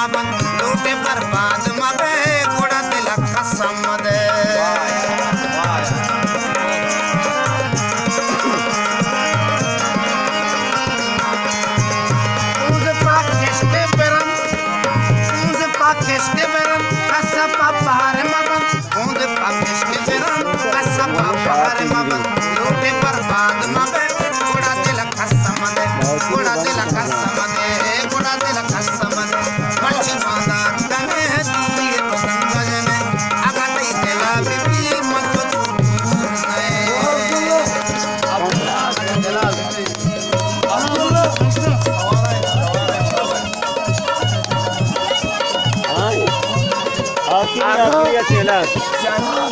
मबन लूटे बर्बाद मबे गुड़ा दिल कसम दे Pakishke beram asa papare maban und pakishke beram asa papare maban loote barbad mabe goda dil khasam de goda dil khasam de goda dil khasam de marchi manda tane diye to sanjane aga dei dela bibi mat tu nae Aquí, aquí, aquí,